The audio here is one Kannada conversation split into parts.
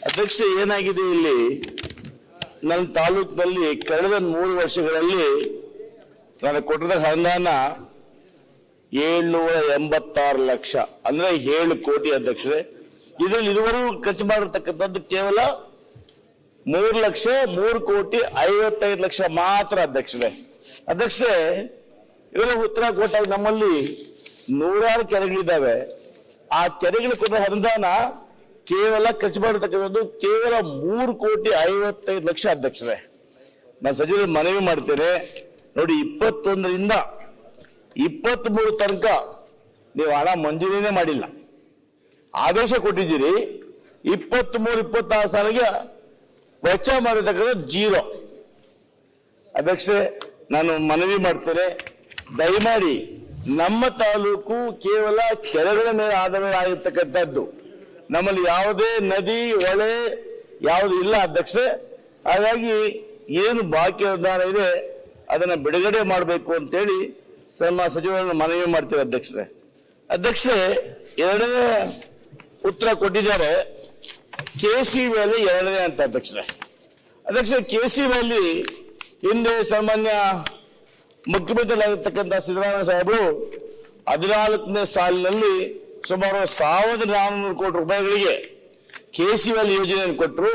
ಅಧ್ಯಕ್ಷ, ಏನಾಗಿದೆ ಇಲ್ಲಿ ನನ್ನ ತಾಲೂಕಿನಲ್ಲಿ ಕಳೆದ 3 ವರ್ಷಗಳಲ್ಲಿ ನಾನು ಕೊಟ್ಟಿದ್ದ ಅನುದಾನ 786 ಲಕ್ಷ, ಅಂದ್ರೆ 7 ಕೋಟಿ ಅಧ್ಯಕ್ಷರೇ. ಇದರಲ್ಲಿ ಇದುವರೆಗೂ ಖರ್ಚು ಮಾಡಿರ್ತಕ್ಕಂಥದ್ದು ಕೇವಲ 3,03,55,00,000 ಮಾತ್ರ ಅಧ್ಯಕ್ಷರೇ. ಅಧ್ಯಕ್ಷರೇ, ಇದರ ಉತ್ತರ ಕೊಟ್ಟಾಗ ನಮ್ಮಲ್ಲಿ 100 ಕೆರೆಗಳಿದ್ದಾವೆ. ಆ ಕೆರೆಗಳು ಕೊಟ್ಟ ಅನುದಾನ ಕೇವಲ ಖರ್ಚು ಮಾಡಿರ್ತಕ್ಕಂಥದ್ದು ಕೇವಲ 3,55,00,000 ಅಧ್ಯಕ್ಷರೇ. ನಾನು ಸಚಿವರು ಮನವಿ ಮಾಡ್ತೇನೆ, ನೋಡಿ 21ರಿಂದ 23 ತನಕ ನೀವು ಹಣ ಮಂಜೂರಿನೇ ಮಾಡಿಲ್ಲ, ಆದೇಶ ಕೊಟ್ಟಿದ್ದೀರಿ. 23-26 ಸಾಲಿಗೆ ವೆಚ್ಚ ಮಾಡಿರ್ತಕ್ಕಂಥ 0. ಅಧ್ಯಕ್ಷರೇ, ನಾನು ಮನವಿ ಮಾಡ್ತೇನೆ, ದಯಮಾಡಿ ನಮ್ಮ ತಾಲೂಕು ಕೇವಲ ಕೆರೆಗಳ ಮೇಲೆ ಆಧಾರವಾಗಿರ್ತಕ್ಕಂಥದ್ದು, ನಮ್ಮಲ್ಲಿ ಯಾವುದೇ ನದಿ ಹೊಳೆ ಯಾವುದು ಇಲ್ಲ ಅಧ್ಯಕ್ಷೆ. ಹಾಗಾಗಿ ಏನು ಬಾಕಿ ಅನುದಾನ ಇದೆ ಅದನ್ನ ಬಿಡುಗಡೆ ಮಾಡಬೇಕು ಅಂತೇಳಿ ನಮ್ಮ ಸಚಿವರನ್ನು ಮನವಿ ಮಾಡ್ತೀವಿ ಅಧ್ಯಕ್ಷರೇ. ಅಧ್ಯಕ್ಷರೇ, ಎರಡನೇ ಉತ್ತರ ಕೊಟ್ಟಿದ್ದಾರೆ, ಕೆಸಿ ವ್ಯಾಲಿ ಎರಡನೇ ಅಂತ ಅಧ್ಯಕ್ಷರೇ. ಅಧ್ಯಕ್ಷರೇ, ಕೆಸಿ ವ್ಯಾಲಿ ಹಿಂದೆ ಸಾಮಾನ್ಯ ಮುಖ್ಯಮಂತ್ರಿಗಳಾಗಿರ್ತಕ್ಕಂಥ ಸಿದ್ದರಾಮಯ್ಯ ಸಾಹೇಬರು 14ನೇ ಸಾಲಿನಲ್ಲಿ ಸುಮಾರು 1,400 ಕೋಟಿ ರೂಪಾಯಿಗಳಿಗೆ ಕೆಸಿ ವ್ಯಾಲಿ ಯೋಜನೆಯನ್ನು ಕೊಟ್ಟರು.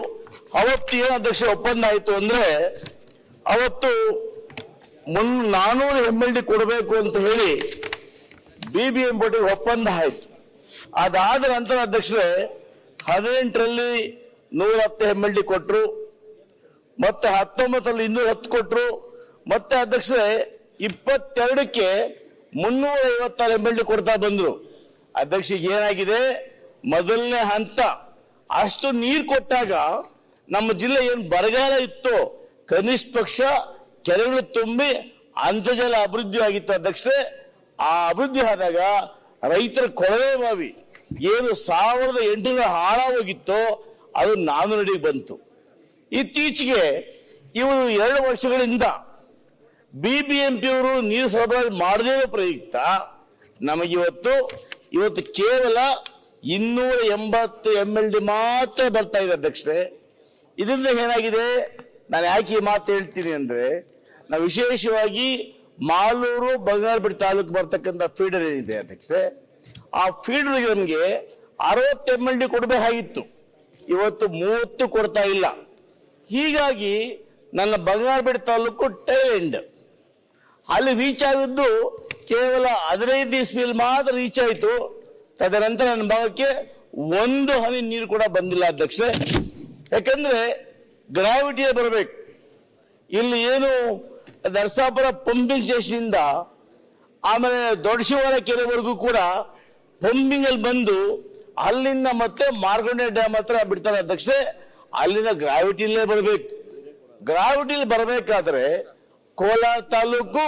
ಅವತ್ತು ಏನು ಅಧ್ಯಕ್ಷ ಒಪ್ಪಂದ ಆಯಿತು ಅಂದ್ರೆ, ಅವತ್ತು 400 MLD ಕೊಡಬೇಕು ಅಂತ ಹೇಳಿ BBMP ಒಪ್ಪಂದ ಆಯ್ತು. ಅದಾದ ನಂತರ ಅಧ್ಯಕ್ಷರೇ 18ರಲ್ಲಿ 110 MLD ಕೊಟ್ಟರು, ಮತ್ತೆ 19ರಲ್ಲಿ 210 ಕೊಟ್ಟರು, ಮತ್ತೆ ಅಧ್ಯಕ್ಷರೇ 22ಕ್ಕೆ 356 MLD ಕೊಡ್ತಾ ಬಂದ್ರು. ಅಧ್ಯಕ್ಷ, ಏನಾಗಿದೆ, ಮೊದಲನೇ ಹಂತ ಅಷ್ಟು ನೀರು ಕೊಟ್ಟಾಗ ನಮ್ಮ ಜಿಲ್ಲೆ ಏನು ಬರಗಾಲ ಇತ್ತು, ಕನಿಷ್ಠ ಪಕ್ಷ ಕೆರೆಗಳು ತುಂಬಿ ಅಂತರ್ಜಲ ಅಭಿವೃದ್ಧಿ ಆಗಿತ್ತು ಅಧ್ಯಕ್ಷರೇ. ಆ ಅಭಿವೃದ್ಧಿ ಆದಾಗ ರೈತರ ಕೊಳವೆ ಬಾವಿ ಏನು 1800 ಹಾಳಾಗೋಗಿತ್ತೋ ಅದು 400 ಅಡಿಗೆ ಬಂತು. ಇತ್ತೀಚೆಗೆ ಇವರು 2 ವರ್ಷಗಳಿಂದ BBMP ಅವರು ನೀರು ಸರಬರಾಜು ಮಾಡದೇ ಇರೋ ಪ್ರಯುಕ್ತ ನಮಗಿವತ್ತು ಕೇವಲ 280 MLD ಮಾತ್ರ ಬರ್ತಾ ಇದೆ ಅಧ್ಯಕ್ಷರೇ. ಇದರಿಂದ ಏನಾಗಿದೆ, ನಾನು ಯಾಕೆ ಈ ಮಾತು ಹೇಳ್ತೀನಿ ಅಂದ್ರೆ, ನಾವು ವಿಶೇಷವಾಗಿ ಮಾಲೂರು ಬಂಗಾರಪೇಟೆ ತಾಲೂಕು ಬರ್ತಕ್ಕಂಥ ಫೀಡರ್ ಏನಿದೆ ಅಧ್ಯಕ್ಷರೇ, ಆ ಫೀಡರ್ಗೆ ನಮಗೆ 60 MLD ಕೊಡಬೇಕಾಗಿತ್ತು, ಇವತ್ತು 30 ಕೊಡ್ತಾ ಇಲ್ಲ. ಹೀಗಾಗಿ ನನ್ನ ಬಂಗಾರಪೇಟೆ ತಾಲೂಕು ಟೈಲ್ ಎಂಡ್, ಅಲ್ಲಿ ರೀಚ್ ಆಗಿದ್ದು ಕೇವಲ 15 ಇಸ್ವಿಯಲ್ಲಿ ಮಾತ್ರ ರೀಚ್ ಆಯಿತು. ತದನಂತರ ನನ್ನ ಭಾಗಕ್ಕೆ 1 ಹನಿ ನೀರು ಕೂಡ ಬಂದಿಲ್ಲ ಅಧ್ಯಕ್ಷರೇ. ಯಾಕಂದ್ರೆ ಗ್ರಾವಿಟಿಯೇ ಬರಬೇಕು. ಇಲ್ಲಿ ಏನು ನರಸಾಪುರ ಪಂಪಿಂಗ್ ಸ್ಟೇಷನ್ ಇಂದ ಆಮೇಲೆ ದೊಡ್ಡಶಿವರ ಕೆರೆವರೆಗೂ ಕೂಡ ಪಂಪಿಂಗ್ ಅಲ್ಲಿ ಬಂದು ಅಲ್ಲಿಂದ ಮತ್ತೆ ಮಾರ್ಗೊಂಡೆ ಡ್ಯಾಮ್ ಹತ್ರ ಬಿಡ್ತಾರೆ ಅಧ್ಯಕ್ಷರೇ. ಅಲ್ಲಿಂದ ಗ್ರಾವಿಟಿಲೇ ಬರಬೇಕು. ಗ್ರಾವಿಟಿಲಿ ಬರಬೇಕಾದ್ರೆ ಕೋಲಾರ ತಾಲೂಕು,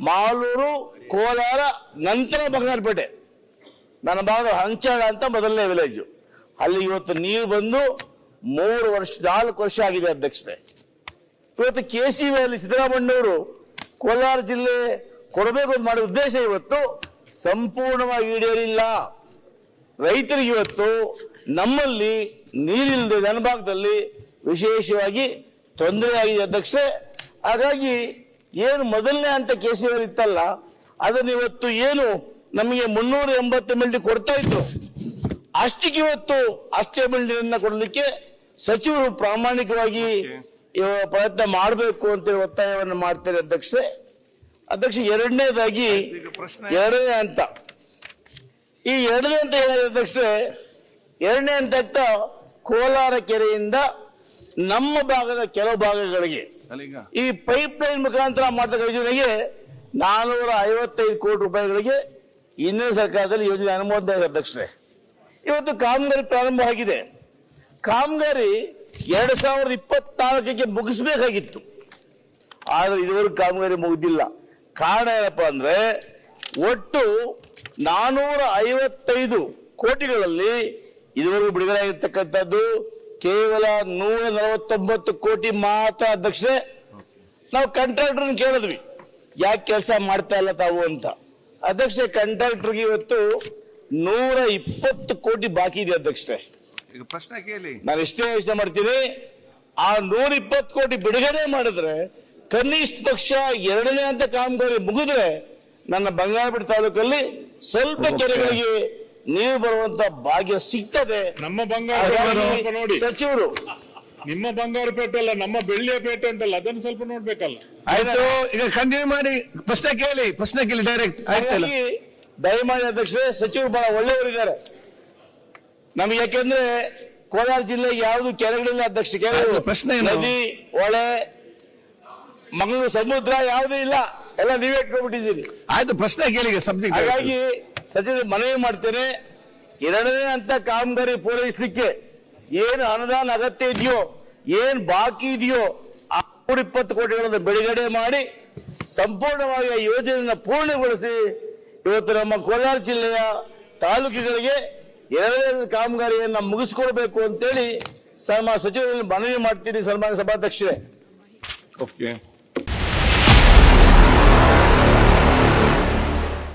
ಮಾಲೂರು, ಕೋಲಾರ, ನಂತರ ಬಂಗಾರಪೇಟೆ, ನನ್ನ ಭಾಗ ಹಂಚಾಳ ಅಂತ ಮೊದಲನೇ ವಿಲೇಜ್. ಅಲ್ಲಿ ಇವತ್ತು ನೀರು ಬಂದು 4 ವರ್ಷ ಆಗಿದೆ ಅಧ್ಯಕ್ಷರೇ. ಇವತ್ತು ಕೆಸಿ ವ್ಯಾಲಿ ಸಿದ್ದರಾಮಯ್ಯನವರು ಕೋಲಾರ ಜಿಲ್ಲೆ ಕೊಡಬೇಕು ಅಂತ ಮಾಡೋ ಉದ್ದೇಶ ಇವತ್ತು ಸಂಪೂರ್ಣವಾಗಿ ಈಡೇರಿಲ್ಲ. ರೈತರಿಗೆ ಇವತ್ತು ನಮ್ಮಲ್ಲಿ ನೀರಿಲ್ಲದೆ ನನ್ನ ಭಾಗದಲ್ಲಿ ವಿಶೇಷವಾಗಿ ತೊಂದರೆ ಆಗಿದೆ ಅಧ್ಯಕ್ಷರೇ. ಹಾಗಾಗಿ ಏನು ಮೊದಲನೇ ಹಂತ ಕೆಸಿ ವ್ಯಾಲಿ ಇತ್ತಲ್ಲ, ಅದನ್ನು ಇವತ್ತು ಏನು ನಮಗೆ 380 MLD ಕೊಡ್ತಾ ಇದ್ರು, ಅಷ್ಟಕ್ಕೆ ಇವತ್ತು ಅಷ್ಟೇ MLD ಕೊಡಲಿಕ್ಕೆ ಸಚಿವರು ಪ್ರಾಮಾಣಿಕವಾಗಿ ಪ್ರಯತ್ನ ಮಾಡಬೇಕು ಅಂತ ಒತ್ತಾಯವನ್ನು ಮಾಡ್ತೇನೆ ಅಧ್ಯಕ್ಷರೇ. ಅಧ್ಯಕ್ಷ, ಎರಡನೇದಾಗಿ ಎರಡನೇ ಹಂತ, ಈ ಎರಡನೇ ಹಂತ ಏನಾಗಿದೆ ಅಧ್ಯಕ್ಷರೇ, ಎರಡನೇ ಹಂತ ಕೋಲಾರ ಕೆರೆಯಿಂದ ನಮ್ಮ ಭಾಗದ ಕೆಲವು ಭಾಗಗಳಿಗೆ ಈ ಪೈಪ್ ಲೈನ್ ಮುಖಾಂತರ ಮಾಡ್ತಕ್ಕ ಯೋಜನೆಗೆ 455 ಕೋಟಿ ರೂಪಾಯಿಗಳಿಗೆ ಹಿಂದಿನ ಸರ್ಕಾರದಲ್ಲಿ ಯೋಜನೆ ಅನುಮೋದನೆ ಇದೆ ಅಧ್ಯಕ್ಷರೇ. ಇವತ್ತು ಕಾಮಗಾರಿ ಪ್ರಾರಂಭ ಆಗಿದೆ. ಕಾಮಗಾರಿ 2024ಕ್ಕೆ ಮುಗಿಸಬೇಕಾಗಿತ್ತು, ಆದ್ರೆ ಇದುವರೆಗೂ ಕಾಮಗಾರಿ ಮುಗಿದಿಲ್ಲ. ಕಾರಣ ಏನಪ್ಪಾ ಅಂದ್ರೆ, ಒಟ್ಟು 455 ಕೋಟಿಗಳಲ್ಲಿ ಇದುವರೆಗೂ ಬಿಡುಗಡೆ ಆಗಿರ್ತಕ್ಕಂಥದ್ದು ಕೇವಲ 149 ಕೋಟಿ ಮಾತ್ರ ಅಧ್ಯಕ್ಷರೇ. ನಾವು ಕಾಂಟ್ರಾಕ್ಟರ್ ಕೇಳಿದ್ವಿ, ಯಾಕೆ ಕೆಲಸ ಮಾಡ್ತಾ ಇಲ್ಲ ತಾವು ಅಂತ. ಅಧ್ಯಕ್ಷ, ಕಾಂಟ್ರಾಕ್ಟರ್ಗೆ ಇವತ್ತು 120 ಕೋಟಿ ಬಾಕಿ ಇದೆ ಅಧ್ಯಕ್ಷರೇ. ಈಗ ಪ್ರಶ್ನೆ ಕೇಳಿ. ನಾನು ಇಷ್ಟೇ ಯೋಚನೆ ಮಾಡ್ತೀನಿ, ಆ 120 ಕೋಟಿ ಬಿಡುಗಡೆ ಮಾಡಿದ್ರೆ ಕನಿಷ್ಠ ಪಕ್ಷ 2ನೇ ಹಂತ ಕಾಮಗಾರಿ ಮುಗಿದ್ರೆ ನನ್ನ ಬಂಗಾರಪೇಟೆ ತಾಲೂಕಲ್ಲಿ ಸ್ವಲ್ಪ ಕೆರೆಗಳಿಗೆ ನೀರು ಬರುವಂತ ಭಾಗ್ಯ ಸಿಗ್ತದೆ. ನಮ್ಮ ಬಂಗಾರಪೇಟೆ ಸ್ವಲ್ಪ ನೋಡಿ, ಸಚಿವರು ನಿಮ್ಮ ಬಂಗಾರಪೇಟೆ ಅಲ್ಲ, ನಮ್ಮ ಬೆಳ್ಳಿಯ ಪೇಟೆ ಉಂಟಲ್ಲ, ಅದನ್ನು ಸ್ವಲ್ಪ ನೋಡ್ಬೇಕಲ್ಲ. ಆಯ್ತು, ಈಗ ಕಂಟಿನ್ಯೂ ಮಾಡಿ, ಪ್ರಶ್ನೆ ಕೇಳಿ ಡೈರೆಕ್ಟ್. ಹಾಗಾಗಿ ದಯಮಾಡಿ ಅಧ್ಯಕ್ಷರೇ, ಸಚಿವರು ಬಹಳ ಒಳ್ಳೆಯವರಿದ್ದಾರೆ ನಮಗೆ. ಯಾಕೆಂದ್ರೆ ಕೋಲಾರ ಜಿಲ್ಲೆಗೆ ಯಾವುದು ಕೆರೆಗಳಿಲ್ಲ ಅಧ್ಯಕ್ಷ. ಪ್ರಶ್ನೆ ನದಿ, ಹೊಳೆ, ಮಂಗಳೂರು ಸಮುದ್ರ ಯಾವುದೂ ಇಲ್ಲ, ಎಲ್ಲ ನೀವೇ ಇಟ್ಕೊಂಡ್ಬಿಟ್ಟಿದ್ದೀರಿ. ಆಯ್ತು, ಪ್ರಶ್ನೆ ಕೇಳಿ ಸಬ್ಜೆಕ್ಟ್. ಹಾಗಾಗಿ ಸಚಿವರು ಮನವಿ ಮಾಡ್ತೇನೆ, 2ನೇ ಹಂತ ಕಾಮಗಾರಿ ಪೂರೈಸಲಿಕ್ಕೆ ಏನು ಅನುದಾನ ಅಗತ್ಯ ಇದೆಯೋ, ಏನ್ ಬಾಕಿ ಇದೆಯೋ ಆ 120 ಕೋಟಿಗಳನ್ನು ಬಿಡುಗಡೆ ಮಾಡಿ ಸಂಪೂರ್ಣವಾಗಿ ಆ ಯೋಜನೆಯನ್ನು ಪೂರ್ಣಗೊಳಿಸಿ ಇವತ್ತು ನಮ್ಮ ಕೋಲಾರ ಜಿಲ್ಲೆಯ ತಾಲೂಕುಗಳಿಗೆ 2ನೇ ಕಾಮಗಾರಿಯನ್ನು ಮುಗಿಸ್ಕೊಳ್ಬೇಕು ಅಂತೇಳಿ ಸನ್ಮಾನ್ಯ ಸಚಿವರಲ್ಲಿ ಮನವಿ ಮಾಡ್ತೀನಿ. ಸನ್ಮಾನ್ಯ ಸಭಾಧ್ಯಕ್ಷರೇ. ಓಕೆ.